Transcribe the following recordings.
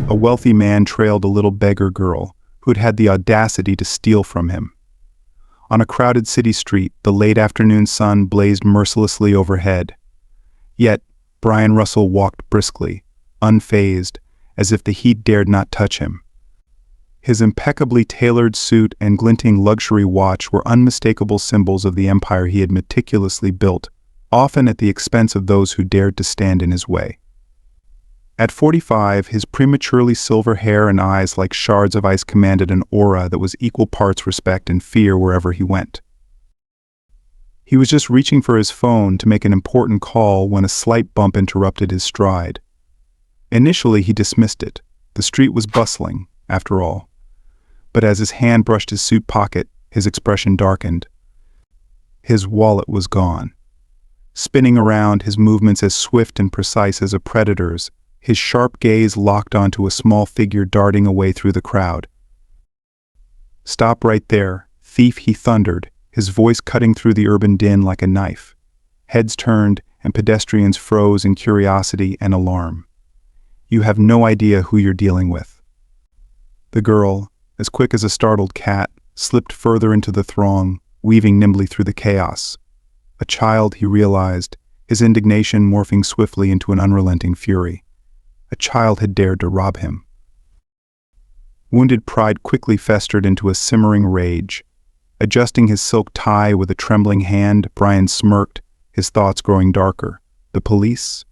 A wealthy man trailed a little beggar girl who'd had the audacity to steal from him. On a crowded city street, the late afternoon sun blazed mercilessly overhead. Yet, Brian Russell walked briskly, unfazed, as if the heat dared not touch him. His impeccably tailored suit and glinting luxury watch were unmistakable symbols of the empire he had meticulously built, often at the expense of those who dared to stand in his way. At 45, his prematurely silver hair and eyes like shards of ice commanded an aura that was equal parts respect and fear wherever he went. He was just reaching for his phone to make an important call when a slight bump interrupted his stride. Initially, he dismissed it. The street was bustling, after all. But as his hand brushed his suit pocket, his expression darkened. His wallet was gone. Spinning around, his movements as swift and precise as a predator's, his sharp gaze locked onto a small figure darting away through the crowd. "Stop right there, thief," he thundered, his voice cutting through the urban din like a knife. Heads turned, and pedestrians froze in curiosity and alarm. "You have no idea who you're dealing with." The girl, as quick as a startled cat, slipped further into the throng, weaving nimbly through the chaos. A child, he realized, his indignation morphing swiftly into an unrelenting fury. A child had dared to rob him. Wounded pride quickly festered into a simmering rage. Adjusting his silk tie with a trembling hand, Brian smirked, his thoughts growing darker. The police?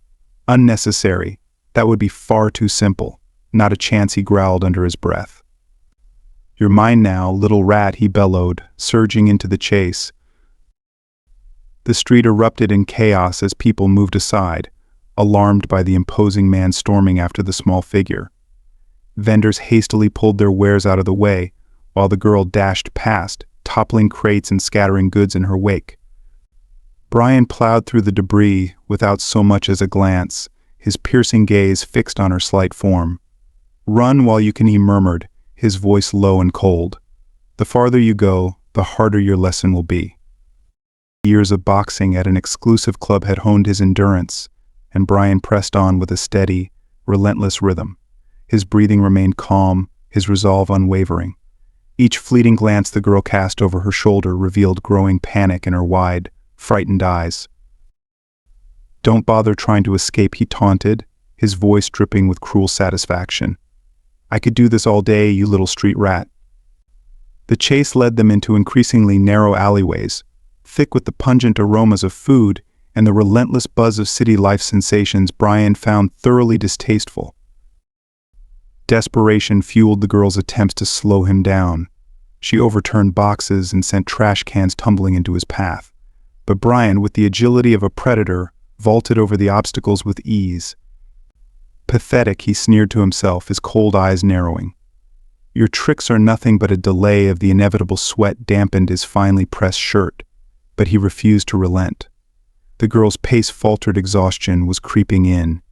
Unnecessary. That would be far too simple. Not a chance, he growled under his breath. "You're mine now, little rat," he bellowed, surging into the chase. The street erupted in chaos as people moved aside, alarmed by the imposing man storming after the small figure. Vendors hastily pulled their wares out of the way, while the girl dashed past, toppling crates and scattering goods in her wake. Brian plowed through the debris without so much as a glance, his piercing gaze fixed on her slight form. "Run while you can," he murmured, his voice low and cold. "The farther you go, the harder your lesson will be." Years of boxing at an exclusive club had honed his endurance, and Brian pressed on with a steady, relentless rhythm. His breathing remained calm, his resolve unwavering. Each fleeting glance the girl cast over her shoulder revealed growing panic in her wide, frightened eyes. "Don't bother trying to escape," he taunted, his voice dripping with cruel satisfaction. "I could do this all day, you little street rat." The chase led them into increasingly narrow alleyways, thick with the pungent aromas of food and the relentless buzz of city life sensations Brian found thoroughly distasteful. Desperation fueled the girl's attempts to slow him down. She overturned boxes and sent trash cans tumbling into his path. But Brian, with the agility of a predator, vaulted over the obstacles with ease. "Pathetic," he sneered to himself, his cold eyes narrowing. "Your tricks are nothing but a delay." Of the inevitable sweat dampened his finely pressed shirt, but he refused to relent. The girl's pace faltered, exhaustion was creeping in.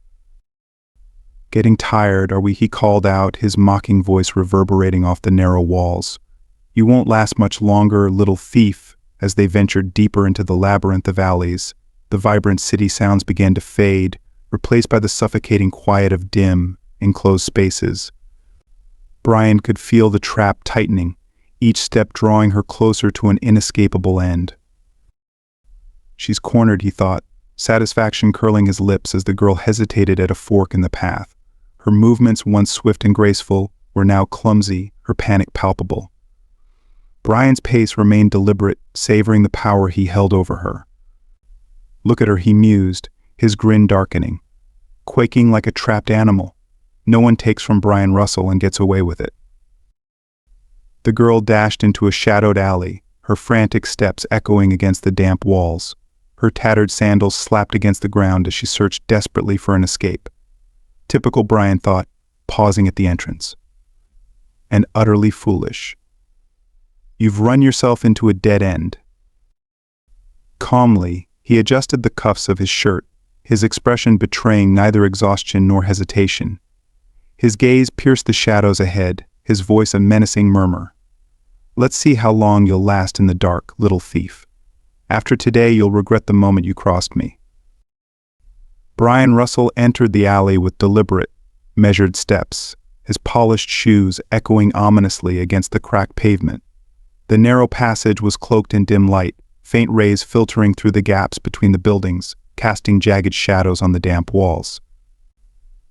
"Getting tired, are we?" he called out, his mocking voice reverberating off the narrow walls. "You won't last much longer, little thief." As they ventured deeper into the labyrinth of alleys, the vibrant city sounds began to fade, replaced by the suffocating quiet of dim, enclosed spaces. Brian could feel the trap tightening, each step drawing her closer to an inescapable end. "She's cornered," he thought, satisfaction curling his lips as the girl hesitated at a fork in the path. Her movements, once swift and graceful, were now clumsy, her panic palpable. Brian's pace remained deliberate, savoring the power he held over her. "Look at her," he mused, his grin darkening. "Quaking like a trapped animal. No one takes from Brian Russell and gets away with it." The girl dashed into a shadowed alley, her frantic steps echoing against the damp walls. Her tattered sandals slapped against the ground as she searched desperately for an escape. Typical, Brian thought, pausing at the entrance. And utterly foolish. "You've run yourself into a dead end." Calmly, he adjusted the cuffs of his shirt, his expression betraying neither exhaustion nor hesitation. His gaze pierced the shadows ahead, his voice a menacing murmur. "Let's see how long you'll last in the dark, little thief. After today, you'll regret the moment you crossed me." Brian Russell entered the alley with deliberate, measured steps, his polished shoes echoing ominously against the cracked pavement. The narrow passage was cloaked in dim light, faint rays filtering through the gaps between the buildings, casting jagged shadows on the damp walls.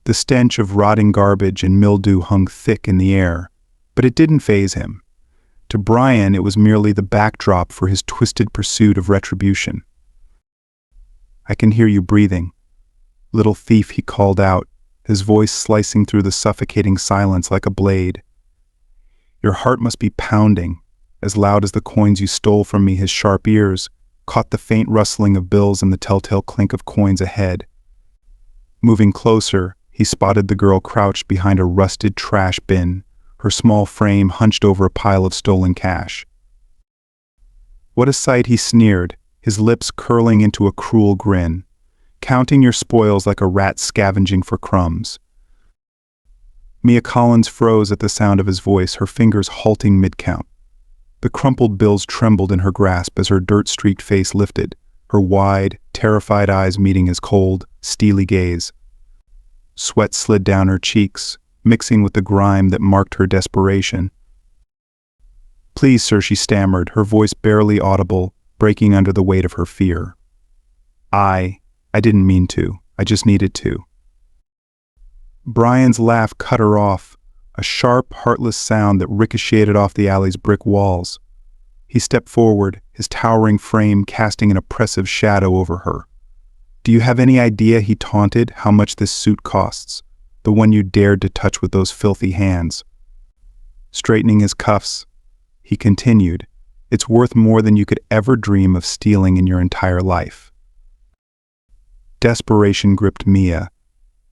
The stench of rotting garbage and mildew hung thick in the air, but it didn't faze him. To Brian, it was merely the backdrop for his twisted pursuit of retribution. "I can hear you breathing. Little thief," he called out, his voice slicing through the suffocating silence like a blade. "Your heart must be pounding, as loud as the coins you stole from me." His sharp ears caught the faint rustling of bills and the telltale clink of coins ahead. Moving closer, he spotted the girl crouched behind a rusted trash bin, her small frame hunched over a pile of stolen cash. "What a sight," he sneered, his lips curling into a cruel grin. "Counting your spoils like a rat scavenging for crumbs." Mia Collins froze at the sound of his voice, her fingers halting mid-count. The crumpled bills trembled in her grasp as her dirt-streaked face lifted, her wide, terrified eyes meeting his cold, steely gaze. Sweat slid down her cheeks, mixing with the grime that marked her desperation. "Please, sir," she stammered, her voice barely audible, breaking under the weight of her fear. I didn't mean to. I just needed to." Brian's laugh cut her off, a sharp, heartless sound that ricocheted off the alley's brick walls. He stepped forward, his towering frame casting an oppressive shadow over her. "Do you have any idea," he taunted, "how much this suit costs? The one you dared to touch with those filthy hands." Straightening his cuffs, he continued, "It's worth more than you could ever dream of stealing in your entire life." Desperation gripped Mia.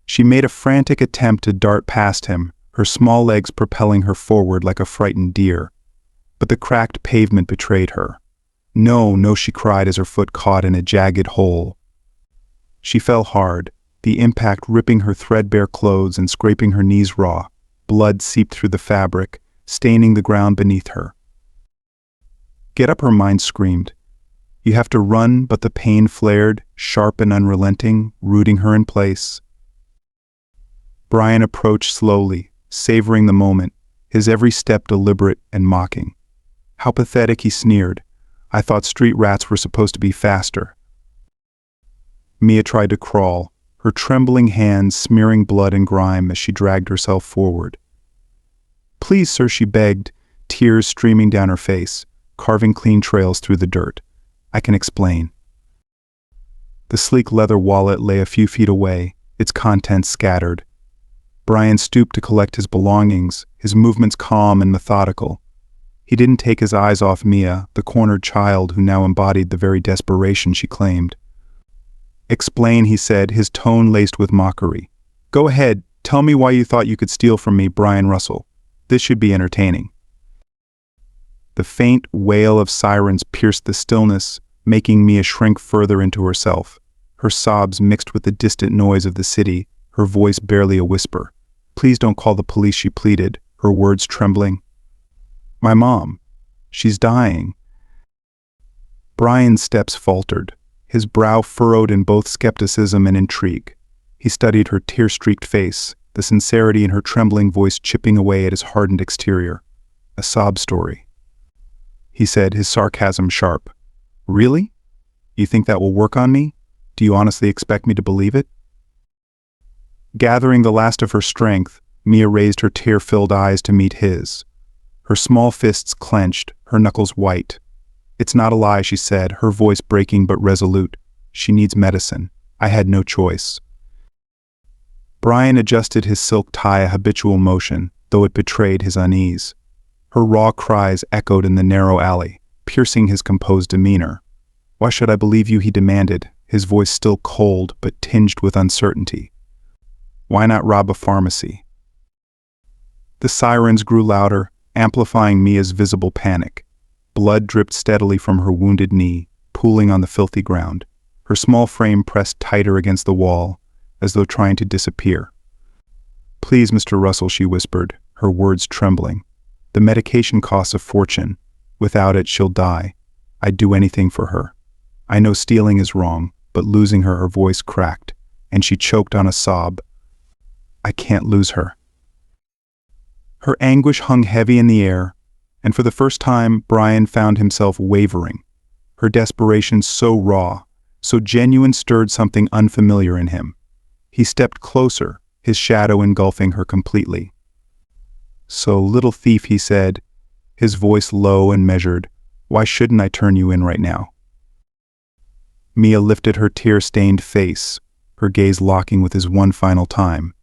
She made a frantic attempt to dart past him, her small legs propelling her forward like a frightened deer. But the cracked pavement betrayed her. "No, no," she cried as her foot caught in a jagged hole. She fell hard, the impact ripping her threadbare clothes and scraping her knees raw. Blood seeped through the fabric, staining the ground beneath her. "Get up," her mind screamed. "You have to run," but the pain flared, sharp and unrelenting, rooting her in place. Brian approached slowly, savoring the moment, his every step deliberate and mocking. "How pathetic," he sneered. "I thought street rats were supposed to be faster." Mia tried to crawl, her trembling hands smearing blood and grime as she dragged herself forward. "Please, sir," she begged, tears streaming down her face, carving clean trails through the dirt. "I can explain." The sleek leather wallet lay a few feet away, its contents scattered. Brian stooped to collect his belongings, his movements calm and methodical. He didn't take his eyes off Mia, the cornered child who now embodied the very desperation she claimed. "Explain," he said, his tone laced with mockery. "Go ahead, tell me why you thought you could steal from me, Brian Russell. This should be entertaining." The faint wail of sirens pierced the stillness, making Mia shrink further into herself. Her sobs mixed with the distant noise of the city, her voice barely a whisper. "Please don't call the police," she pleaded, her words trembling. "My mom. She's dying." Brian's steps faltered, his brow furrowed in both skepticism and intrigue. He studied her tear-streaked face, the sincerity in her trembling voice chipping away at his hardened exterior. "A sob story," he said, his sarcasm sharp. "Really? You think that will work on me? Do you honestly expect me to believe it?" Gathering the last of her strength, Mia raised her tear-filled eyes to meet his. Her small fists clenched, her knuckles white. "It's not a lie," she said, her voice breaking but resolute. "She needs medicine. I had no choice." Brian adjusted his silk tie, a habitual motion, though it betrayed his unease. Her raw cries echoed in the narrow alley, piercing his composed demeanor. "Why should I believe you?" he demanded, his voice still cold but tinged with uncertainty. "Why not rob a pharmacy?" The sirens grew louder, amplifying Mia's visible panic. Blood dripped steadily from her wounded knee, pooling on the filthy ground. Her small frame pressed tighter against the wall, as though trying to disappear. "Please, Mr. Russell," she whispered, her words trembling. "The medication costs a fortune. Without it, she'll die. I'd do anything for her. I know stealing is wrong, but losing her," her voice cracked, and she choked on a sob. "I can't lose her." Her anguish hung heavy in the air, and for the first time, Brian found himself wavering. Her desperation so raw, so genuine, stirred something unfamiliar in him. He stepped closer, his shadow engulfing her completely. "So, little thief," he said, his voice low and measured, "why shouldn't I turn you in right now?" Mia lifted her tear-stained face, her gaze locking with his one final time.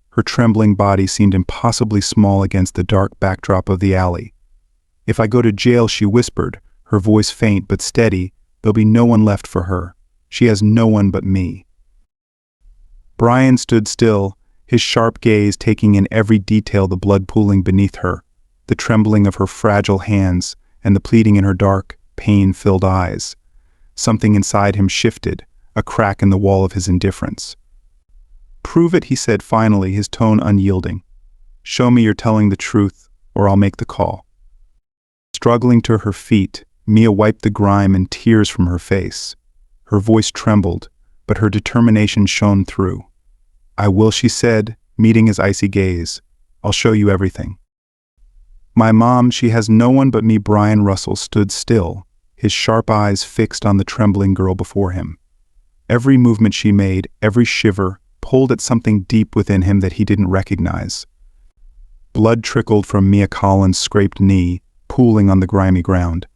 Her trembling body seemed impossibly small against the dark backdrop of the alley. "If I go to jail," she whispered, her voice faint but steady, "there'll be no one left for her. She has no one but me." Brian stood still, his sharp gaze taking in every detail, the blood pooling beneath her, the trembling of her fragile hands, and the pleading in her dark, pain-filled eyes. Something inside him shifted, a crack in the wall of his indifference. "Prove it," he said finally, his tone unyielding. "Show me you're telling the truth, or I'll make the call." Struggling to her feet, Mia wiped the grime and tears from her face. Her voice trembled, but her determination shone through. "I will," she said, meeting his icy gaze. "I'll show you everything." "My mom, she has no one but me." Brian Russell stood still, his sharp eyes fixed on the trembling girl before him. Every movement she made, every shiver, pulled at something deep within him that he didn't recognize. Blood trickled from Mia Collins' scraped knee, pooling on the grimy ground.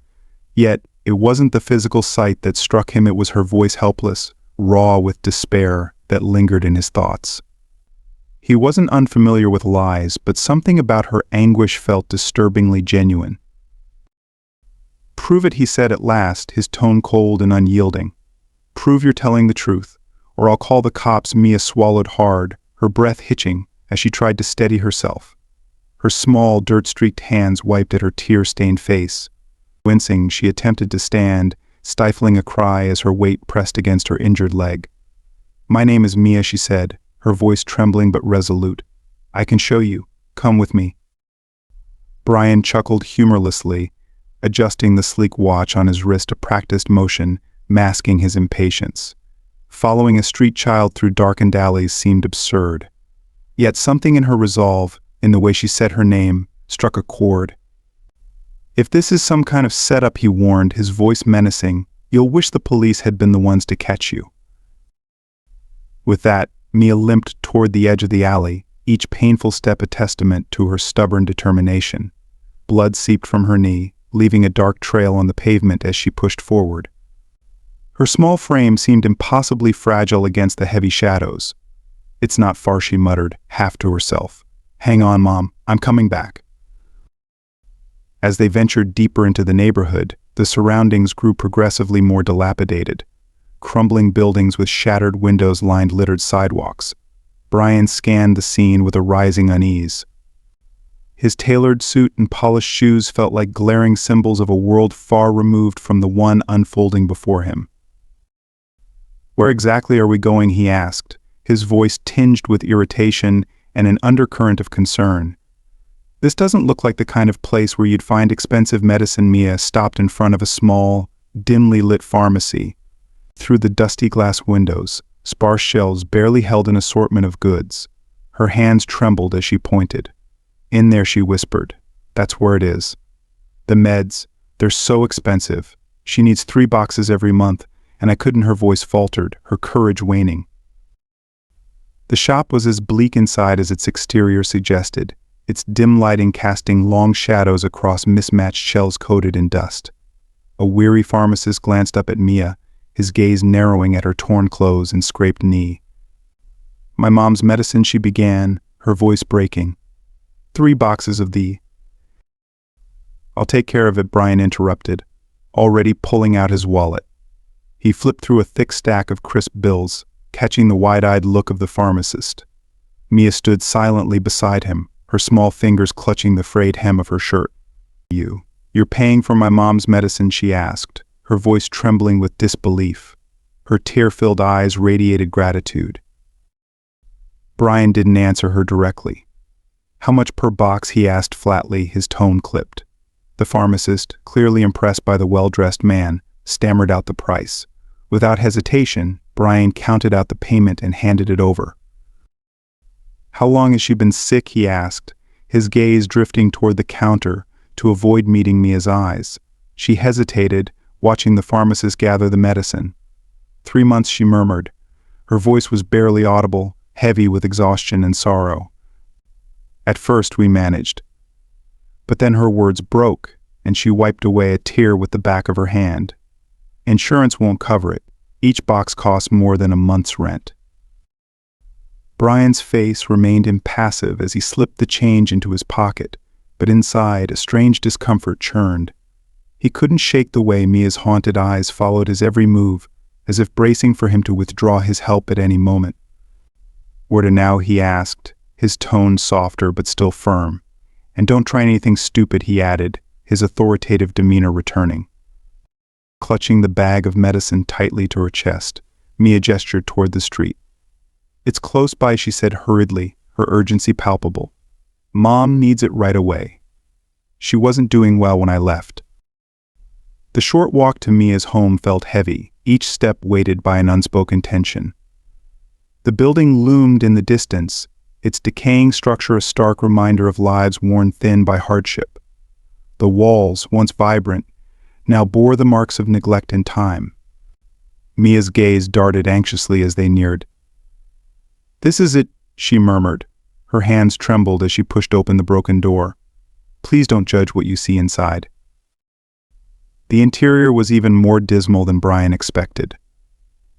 Yet, it wasn't the physical sight that struck him, it was her voice, helpless, raw with despair, that lingered in his thoughts. He wasn't unfamiliar with lies, but something about her anguish felt disturbingly genuine. "Prove it," he said at last, his tone cold and unyielding. "Prove you're telling the truth, or I'll call the cops." Mia swallowed hard, her breath hitching as she tried to steady herself. Her small, dirt-streaked hands wiped at her tear-stained face. Wincing, she attempted to stand, stifling a cry as her weight pressed against her injured leg. "My name is Mia," she said, her voice trembling but resolute. "I can show you. Come with me." Brian chuckled humorlessly, adjusting the sleek watch on his wrist, a practiced motion, masking his impatience. Following a street child through darkened alleys seemed absurd. Yet something in her resolve, in the way she said her name, struck a chord. "If this is some kind of setup," he warned, his voice menacing, "you'll wish the police had been the ones to catch you." With that, Mia limped toward the edge of the alley, each painful step a testament to her stubborn determination. Blood seeped from her knee, leaving a dark trail on the pavement as she pushed forward. Her small frame seemed impossibly fragile against the heavy shadows. "It's not far," she muttered, half to herself. "Hang on, Mom, I'm coming back." As they ventured deeper into the neighborhood, the surroundings grew progressively more dilapidated. Crumbling buildings with shattered windows lined littered sidewalks. Brian scanned the scene with a rising unease. His tailored suit and polished shoes felt like glaring symbols of a world far removed from the one unfolding before him. "Where exactly are we going?" he asked, his voice tinged with irritation and an undercurrent of concern. "This doesn't look like the kind of place where you'd find expensive medicine." Mia stopped in front of a small, dimly lit pharmacy. Through the dusty glass windows, sparse shelves barely held an assortment of goods. Her hands trembled as she pointed. "In there," she whispered. "That's where it is. The meds, they're so expensive. She needs 3 boxes every month, and I couldn't." Her voice faltered, her courage waning. The shop was as bleak inside as its exterior suggested, its dim lighting casting long shadows across mismatched shelves coated in dust. A weary pharmacist glanced up at Mia, his gaze narrowing at her torn clothes and scraped knee. "My mom's medicine," she began, her voice breaking. 3 boxes of the—" "I'll take care of it," Brian interrupted, already pulling out his wallet. He flipped through a thick stack of crisp bills, catching the wide-eyed look of the pharmacist. Mia stood silently beside him, her small fingers clutching the frayed hem of her shirt. You're paying for my mom's medicine?" she asked, her voice trembling with disbelief. Her tear-filled eyes radiated gratitude. Brian didn't answer her directly. "How much per box?" he asked flatly, his tone clipped. The pharmacist, clearly impressed by the well-dressed man, stammered out the price. Without hesitation, Brian counted out the payment and handed it over. "How long has she been sick?" he asked, his gaze drifting toward the counter to avoid meeting Mia's eyes. She hesitated, watching the pharmacist gather the medicine. 3 months, she murmured. Her voice was barely audible, heavy with exhaustion and sorrow. At first we managed. But then her words broke, and she wiped away a tear with the back of her hand. Insurance won't cover it. Each box costs more than a month's rent. Brian's face remained impassive as he slipped the change into his pocket, but inside a strange discomfort churned. He couldn't shake the way Mia's haunted eyes followed his every move, as if bracing for him to withdraw his help at any moment. "Where to now?" he asked, his tone softer but still firm. "And don't try anything stupid," he added, his authoritative demeanor returning. Clutching the bag of medicine tightly to her chest, Mia gestured toward the street. "It's close by," she said hurriedly, her urgency palpable. "Mom needs it right away. She wasn't doing well when I left." The short walk to Mia's home felt heavy, each step weighted by an unspoken tension. The building loomed in the distance, its decaying structure a stark reminder of lives worn thin by hardship. The walls, once vibrant, now bore the marks of neglect and time. Mia's gaze darted anxiously as they neared. "This is it," she murmured. Her hands trembled as she pushed open the broken door. "Please don't judge what you see inside." The interior was even more dismal than Brian expected.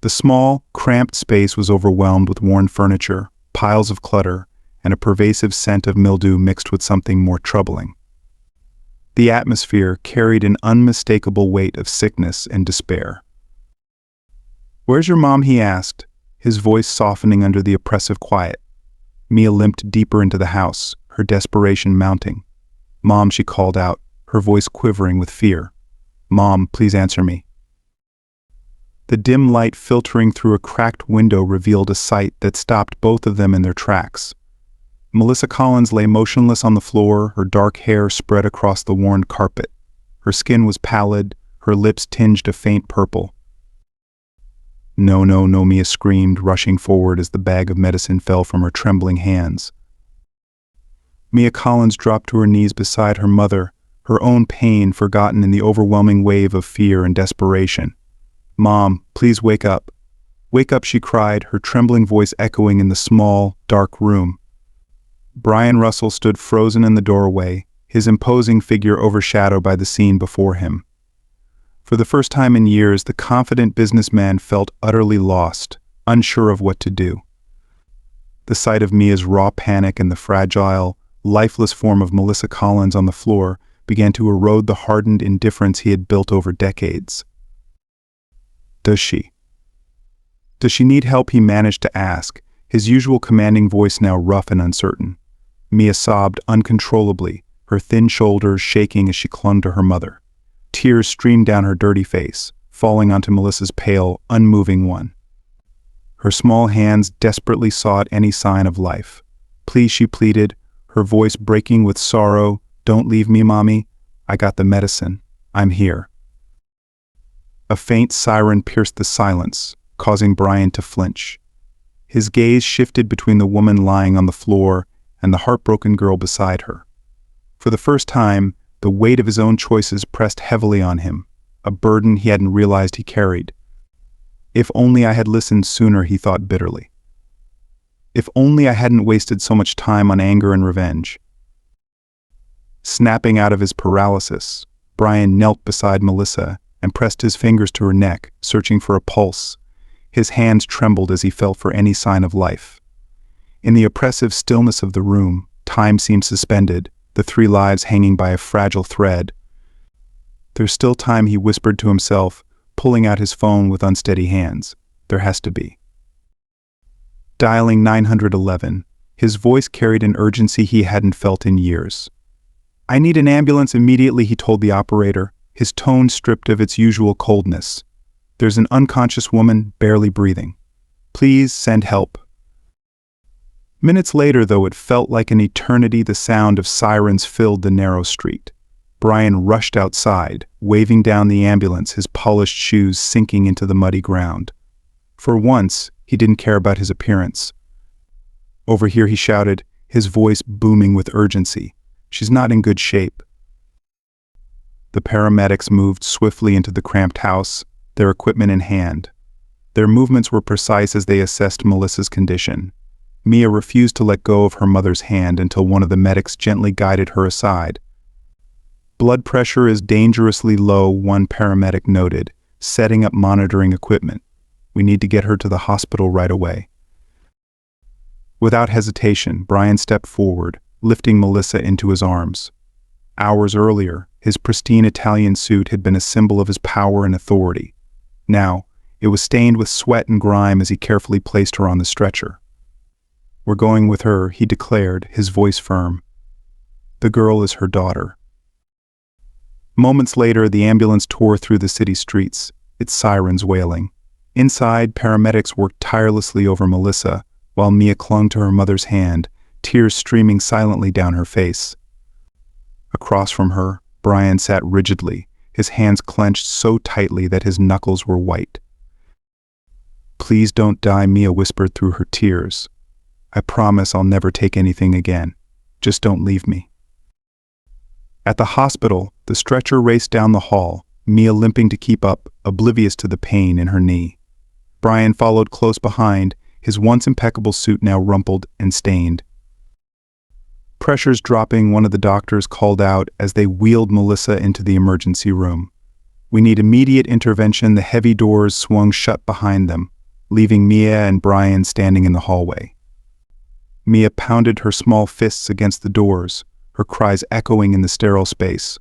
The small, cramped space was overwhelmed with worn furniture, piles of clutter, and a pervasive scent of mildew mixed with something more troubling. The atmosphere carried an unmistakable weight of sickness and despair. "Where's your mom?" he asked, his voice softening under the oppressive quiet. Mia limped deeper into the house, her desperation mounting. "Mom," she called out, her voice quivering with fear. "Mom, please answer me." The dim light filtering through a cracked window revealed a sight that stopped both of them in their tracks. Melissa Collins lay motionless on the floor, her dark hair spread across the worn carpet. Her skin was pallid, her lips tinged a faint purple. "No, no, no," Mia screamed, rushing forward as the bag of medicine fell from her trembling hands. Mia Collins dropped to her knees beside her mother, her own pain forgotten in the overwhelming wave of fear and desperation. "Mom, please wake up. Wake up," she cried, her trembling voice echoing in the small, dark room. Brian Russell stood frozen in the doorway, his imposing figure overshadowed by the scene before him. For the first time in years, the confident businessman felt utterly lost, unsure of what to do. The sight of Mia's raw panic and the fragile, lifeless form of Melissa Collins on the floor began to erode the hardened indifference he had built over decades. Does she need help?" he managed to ask, his usual commanding voice now rough and uncertain. Mia sobbed uncontrollably, her thin shoulders shaking as she clung to her mother. Tears streamed down her dirty face, falling onto Melissa's pale, unmoving one. Her small hands desperately sought any sign of life. "Please," she pleaded, her voice breaking with sorrow. "Don't leave me, Mommy. I got the medicine. I'm here." A faint siren pierced the silence, causing Brian to flinch. His gaze shifted between the woman lying on the floor and the heartbroken girl beside her. For the first time, the weight of his own choices pressed heavily on him, a burden he hadn't realized he carried. "If only I had listened sooner," he thought bitterly. "If only I hadn't wasted so much time on anger and revenge." Snapping out of his paralysis, Brian knelt beside Melissa and pressed his fingers to her neck, searching for a pulse. His hands trembled as he felt for any sign of life. In the oppressive stillness of the room, time seemed suspended, the 3 lives hanging by a fragile thread. "There's still time," he whispered to himself, pulling out his phone with unsteady hands. "There has to be." Dialing 911, his voice carried an urgency he hadn't felt in years. "I need an ambulance immediately," he told the operator, his tone stripped of its usual coldness. "There's an unconscious woman, barely breathing. Please send help." Minutes later, though it felt like an eternity, the sound of sirens filled the narrow street. Brian rushed outside, waving down the ambulance, his polished shoes sinking into the muddy ground. For once, he didn't care about his appearance. "Over here," he shouted, his voice booming with urgency. "She's not in good shape." The paramedics moved swiftly into the cramped house, their equipment in hand. Their movements were precise as they assessed Melissa's condition. Mia refused to let go of her mother's hand until one of the medics gently guided her aside. "Blood pressure is dangerously low," one paramedic noted, setting up monitoring equipment. "We need to get her to the hospital right away." Without hesitation, Brian stepped forward, lifting Melissa into his arms. Hours earlier, his pristine Italian suit had been a symbol of his power and authority. Now, it was stained with sweat and grime as he carefully placed her on the stretcher. "We're going with her," he declared, his voice firm. "The girl is her daughter." Moments later, the ambulance tore through the city streets, its sirens wailing. Inside, paramedics worked tirelessly over Melissa, while Mia clung to her mother's hand, tears streaming silently down her face. Across from her, Brian sat rigidly, his hands clenched so tightly that his knuckles were white. "Please don't die," Mia whispered through her tears. "I promise I'll never take anything again. Just don't leave me." At the hospital, the stretcher raced down the hall, Mia limping to keep up, oblivious to the pain in her knee. Brian followed close behind, his once impeccable suit now rumpled and stained. Pressures dropping, one of the doctors called out as they wheeled Melissa into the emergency room. "We need immediate intervention." The heavy doors swung shut behind them, leaving Mia and Brian standing in the hallway. Mia pounded her small fists against the doors, her cries echoing in the sterile space.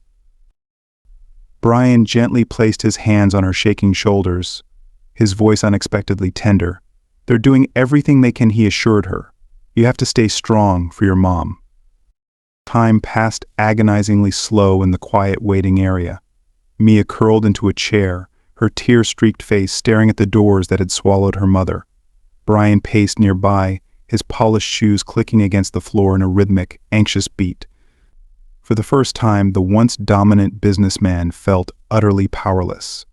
Brian gently placed his hands on her shaking shoulders, his voice unexpectedly tender. "They're doing everything they can," he assured her. "You have to stay strong for your mom." Time passed agonizingly slow in the quiet waiting area. Mia curled into a chair, her tear-streaked face staring at the doors that had swallowed her mother. Brian paced nearby, his polished shoes clicking against the floor in a rhythmic, anxious beat. For the first time, the once dominant businessman felt utterly powerless.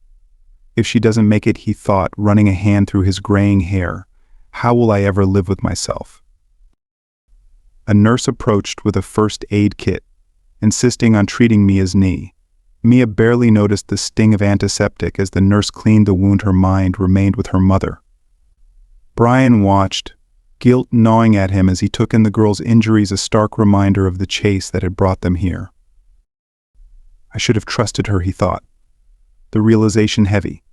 "If she doesn't make it," he thought, running a hand through his graying hair, "how will I ever live with myself?" A nurse approached with a first aid kit, insisting on treating Mia's knee. Mia barely noticed the sting of antiseptic as the nurse cleaned the wound. Her mind remained with her mother. Brian watched, guilt gnawing at him as he took in the girl's injuries, a stark reminder of the chase that had brought them here. "I should have trusted her," he thought, the realization heavy.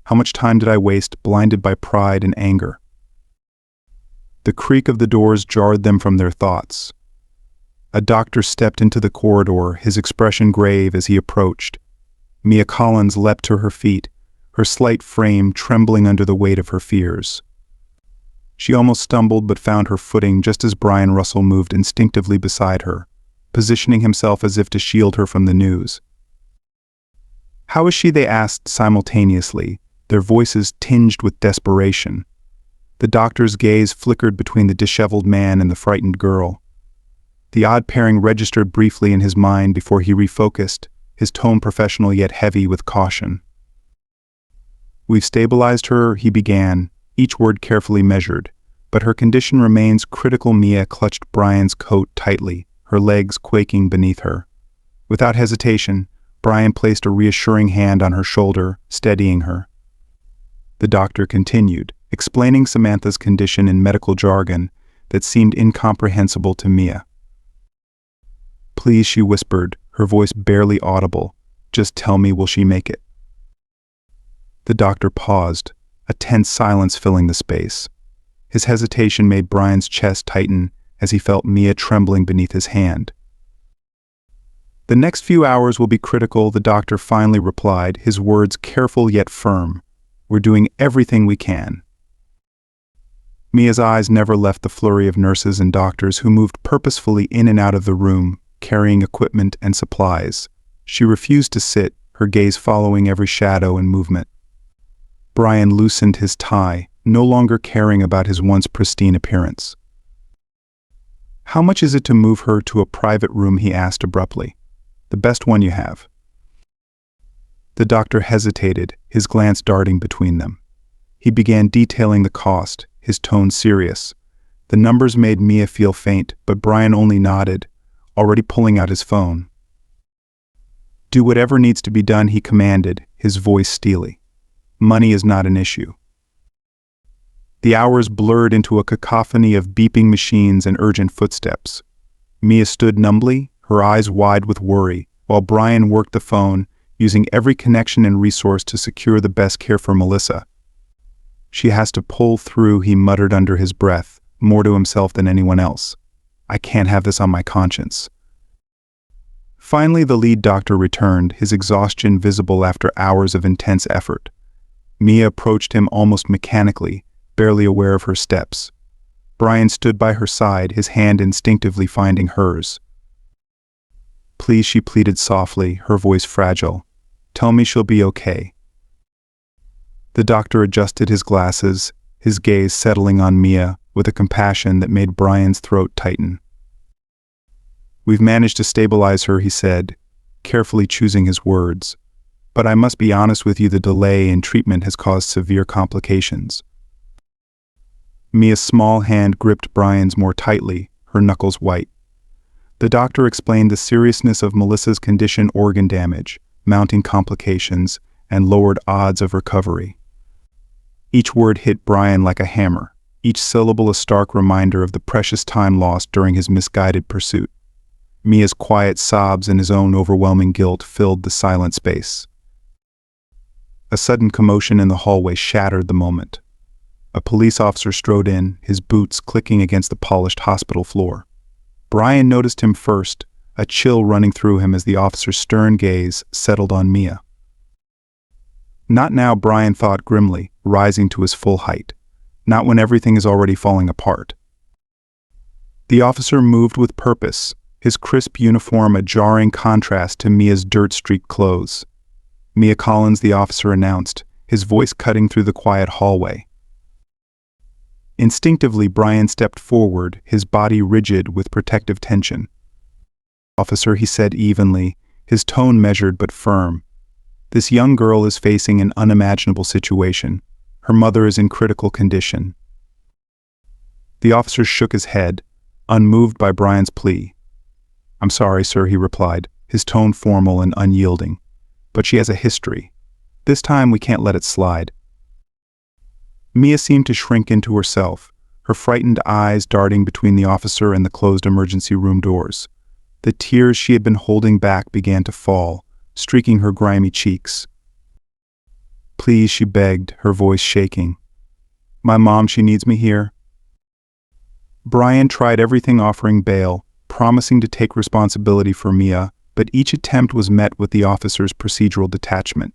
How much time did I waste, blinded by pride and anger? The creak of the doors jarred them from their thoughts. A doctor stepped into the corridor, his expression grave as he approached. Mia Collins leapt to her feet, her slight frame trembling under the weight of her fears. She almost stumbled but found her footing just as Brian Russell moved instinctively beside her, positioning himself as if to shield her from the news. "How is she?" they asked simultaneously, their voices tinged with desperation. The doctor's gaze flickered between the disheveled man and the frightened girl. The odd pairing registered briefly in his mind before he refocused, his tone professional yet heavy with caution. "We've stabilized her," he began, each word carefully measured, "but her condition remains critical." Mia clutched Brian's coat tightly, her legs quaking beneath her. Without hesitation, Brian placed a reassuring hand on her shoulder, steadying her. The doctor continued, explaining Samantha's condition in medical jargon that seemed incomprehensible to Mia. "Please," she whispered, her voice barely audible, "just tell me, will she make it?" The doctor paused, a tense silence filling the space. His hesitation made Brian's chest tighten as he felt Mia trembling beneath his hand. "The next few hours will be critical," the doctor finally replied, his words careful yet firm. "We're doing everything we can." Mia's eyes never left the flurry of nurses and doctors who moved purposefully in and out of the room, carrying equipment and supplies. She refused to sit, her gaze following every shadow and movement. Brian loosened his tie, no longer caring about his once pristine appearance. "How much is it to move her to a private room?" he asked abruptly. "The best one you have." The doctor hesitated, his glance darting between them. He began detailing the cost, his tone serious. The numbers made Mia feel faint, but Brian only nodded, already pulling out his phone. "Do whatever needs to be done," he commanded, his voice steely. "Money is not an issue." The hours blurred into a cacophony of beeping machines and urgent footsteps. Mia stood numbly, her eyes wide with worry, while Brian worked the phone, using every connection and resource to secure the best care for Melissa. "She has to pull through," he muttered under his breath, more to himself than anyone else. "I can't have this on my conscience." Finally, the lead doctor returned, his exhaustion visible after hours of intense effort. Mia approached him almost mechanically, barely aware of her steps. Brian stood by her side, his hand instinctively finding hers. "Please," she pleaded softly, her voice fragile. "Tell me she'll be okay." The doctor adjusted his glasses, his gaze settling on Mia with a compassion that made Brian's throat tighten. "We've managed to stabilize her," he said, carefully choosing his words. "But I must be honest with you, the delay in treatment has caused severe complications." Mia's small hand gripped Brian's more tightly, her knuckles white. The doctor explained the seriousness of Melissa's condition: organ damage, mounting complications, and lowered odds of recovery. Each word hit Brian like a hammer, each syllable a stark reminder of the precious time lost during his misguided pursuit. Mia's quiet sobs and his own overwhelming guilt filled the silent space. A sudden commotion in the hallway shattered the moment. A police officer strode in, his boots clicking against the polished hospital floor. Brian noticed him first, a chill running through him as the officer's stern gaze settled on Mia. "Not now," Brian thought grimly, rising to his full height. "Not when everything is already falling apart." The officer moved with purpose, his crisp uniform a jarring contrast to Mia's dirt-streaked clothes. "Mia Collins," the officer announced, his voice cutting through the quiet hallway. Instinctively, Brian stepped forward, his body rigid with protective tension. "Officer," he said evenly, his tone measured but firm. "This young girl is facing an unimaginable situation. Her mother is in critical condition." The officer shook his head, unmoved by Brian's plea. "I'm sorry, sir," he replied, his tone formal and unyielding. "But she has a history. This time we can't let it slide." Mia seemed to shrink into herself, her frightened eyes darting between the officer and the closed emergency room doors. The tears she had been holding back began to fall, streaking her grimy cheeks. "Please," she begged, her voice shaking. "My mom, she needs me here." Brian tried everything, offering bail, promising to take responsibility for Mia, but each attempt was met with the officer's procedural detachment.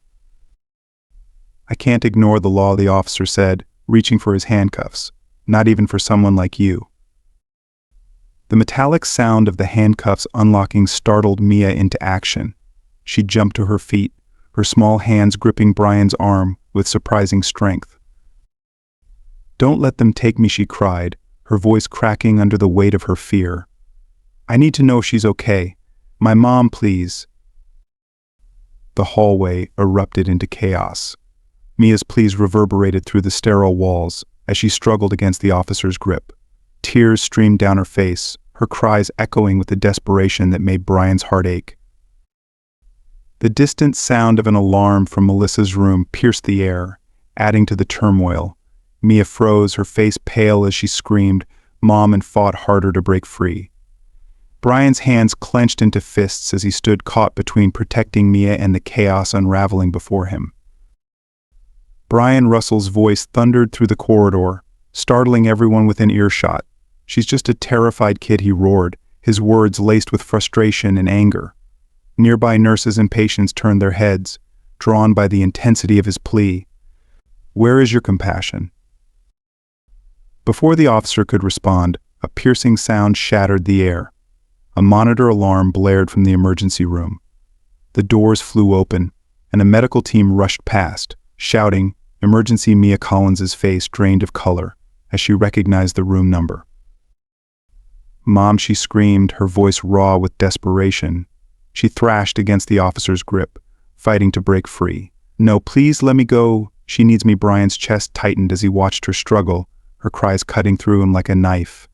"I can't ignore the law," the officer said, reaching for his handcuffs. "Not even for someone like you." The metallic sound of the handcuffs unlocking startled Mia into action. She jumped to her feet, her small hands gripping Brian's arm with surprising strength. "Don't let them take me," she cried, her voice cracking under the weight of her fear. "I need to know she's okay. My mom, please." The hallway erupted into chaos. Mia's pleas reverberated through the sterile walls as she struggled against the officer's grip. Tears streamed down her face, her cries echoing with the desperation that made Brian's heart ache. The distant sound of an alarm from Melissa's room pierced the air, adding to the turmoil. Mia froze, her face pale as she screamed, "Mom," and fought harder to break free. Brian's hands clenched into fists as he stood caught between protecting Mia and the chaos unraveling before him. Brian Russell's voice thundered through the corridor, startling everyone within earshot. "She's just a terrified kid," he roared, his words laced with frustration and anger. Nearby nurses and patients turned their heads, drawn by the intensity of his plea. "Where is your compassion?" Before the officer could respond, a piercing sound shattered the air. A monitor alarm blared from the emergency room. The doors flew open, and a medical team rushed past, shouting, "Emergency!" Mia Collins's face drained of color as she recognized the room number. "Mom," she screamed, her voice raw with desperation. She thrashed against the officer's grip, fighting to break free. "No, please let me go. She needs me." Brian's chest tightened as he watched her struggle, her cries cutting through him like a knife.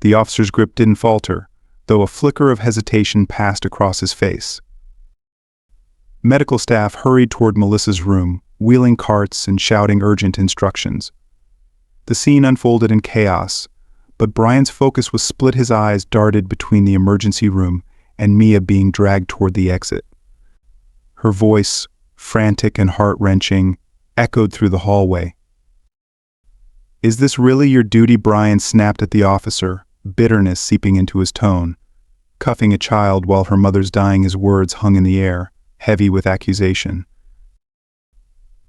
The officer's grip didn't falter, though a flicker of hesitation passed across his face. Medical staff hurried toward Melissa's room, wheeling carts and shouting urgent instructions. The scene unfolded in chaos, but Brian's focus was split. His eyes darted between the emergency room and Mia being dragged toward the exit. Her voice, frantic and heart-wrenching, echoed through the hallway. "Is this really your duty?" Brian snapped at the officer, bitterness seeping into his tone. Cuffing a child while her mother's dying, his words hung in the air, heavy with accusation.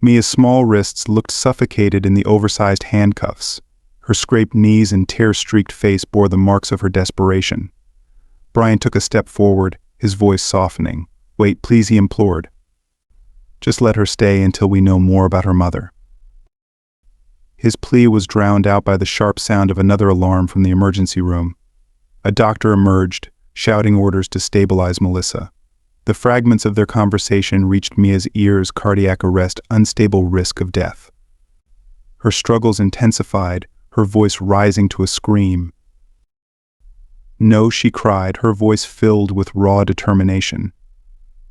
Mia's small wrists looked suffocated in the oversized handcuffs. Her scraped knees and tear-streaked face bore the marks of her desperation. Brian took a step forward, his voice softening. "Wait, please," he implored. "Just let her stay until we know more about her mother." His plea was drowned out by the sharp sound of another alarm from the emergency room. A doctor emerged, shouting orders to stabilize Melissa. The fragments of their conversation reached Mia's ears: cardiac arrest, unstable, risk of death. Her struggles intensified, her voice rising to a scream. "No," she cried, her voice filled with raw determination.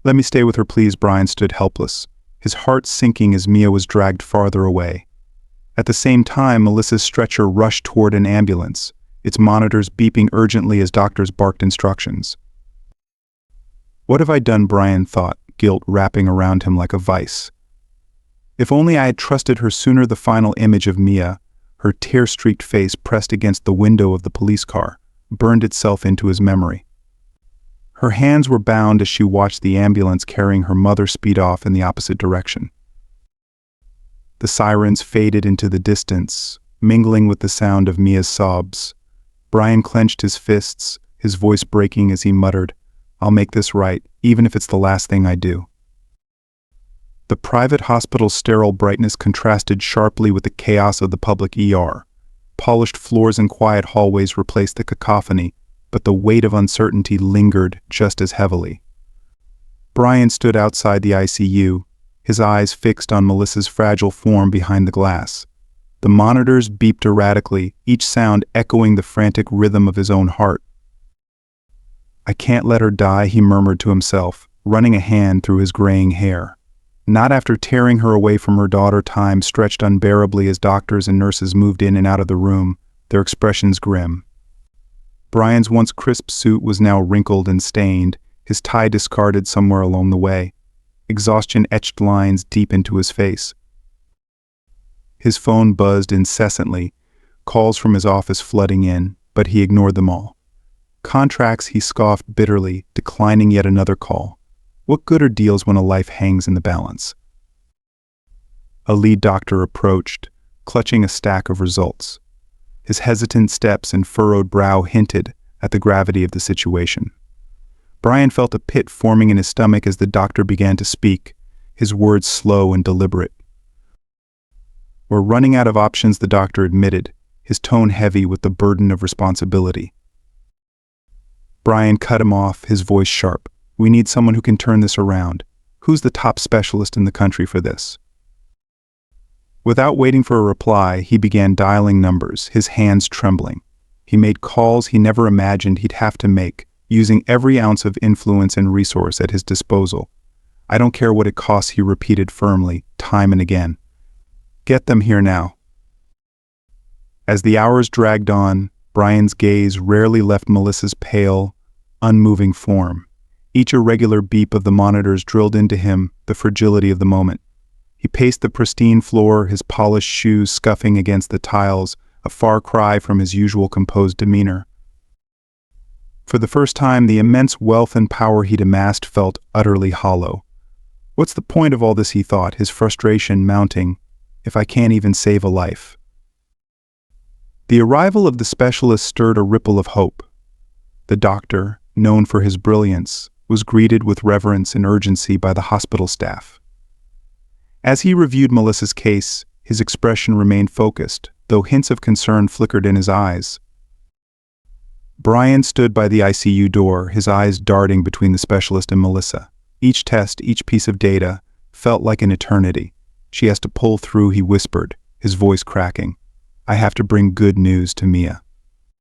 "Let me stay with her, please." Brian stood helpless, his heart sinking as Mia was dragged farther away. At the same time, Melissa's stretcher rushed toward an ambulance, its monitors beeping urgently as doctors barked instructions. "What have I done?" Brian thought, guilt wrapping around him like a vice. If only I had trusted her sooner. The final image of Mia, her tear-streaked face pressed against the window of the police car, burned itself into his memory. Her hands were bound as she watched the ambulance carrying her mother speed off in the opposite direction. The sirens faded into the distance, mingling with the sound of Mia's sobs. Brian clenched his fists, his voice breaking as he muttered, "I'll make this right, even if it's the last thing I do." The private hospital's sterile brightness contrasted sharply with the chaos of the public ER. Polished floors and quiet hallways replaced the cacophony, but the weight of uncertainty lingered just as heavily. Brian stood outside the ICU, his eyes fixed on Melissa's fragile form behind the glass. The monitors beeped erratically, each sound echoing the frantic rhythm of his own heart. "I can't let her die," he murmured to himself, running a hand through his graying hair. Not after tearing her away from her daughter. Time stretched unbearably as doctors and nurses moved in and out of the room, their expressions grim. Brian's once crisp suit was now wrinkled and stained, his tie discarded somewhere along the way. Exhaustion etched lines deep into his face. His phone buzzed incessantly, calls from his office flooding in, but he ignored them all. Contracts, he scoffed bitterly, declining yet another call. What good are deals when a life hangs in the balance? A lead doctor approached, clutching a stack of results. His hesitant steps and furrowed brow hinted at the gravity of the situation. Brian felt a pit forming in his stomach as the doctor began to speak, his words slow and deliberate. "We're running out of options," the doctor admitted, his tone heavy with the burden of responsibility. Brian cut him off, his voice sharp. "We need someone who can turn this around. Who's the top specialist in the country for this?" Without waiting for a reply, he began dialing numbers, his hands trembling. He made calls he never imagined he'd have to make, using every ounce of influence and resource at his disposal. "I don't care what it costs," he repeated firmly, time and again. "Get them here now." As the hours dragged on, Brian's gaze rarely left Melissa's pale, unmoving form. Each irregular beep of the monitors drilled into him the fragility of the moment. He paced the pristine floor, his polished shoes scuffing against the tiles, a far cry from his usual composed demeanor. For the first time, the immense wealth and power he'd amassed felt utterly hollow. "What's the point of all this?" he thought, his frustration mounting, "if I can't even save a life?" The arrival of the specialist stirred a ripple of hope. The doctor, known for his brilliance, was greeted with reverence and urgency by the hospital staff. As he reviewed Melissa's case, his expression remained focused, though hints of concern flickered in his eyes. Brian stood by the ICU door, his eyes darting between the specialist and Melissa. Each test, each piece of data, felt like an eternity. "She has to pull through," he whispered, his voice cracking. "I have to bring good news to Mia."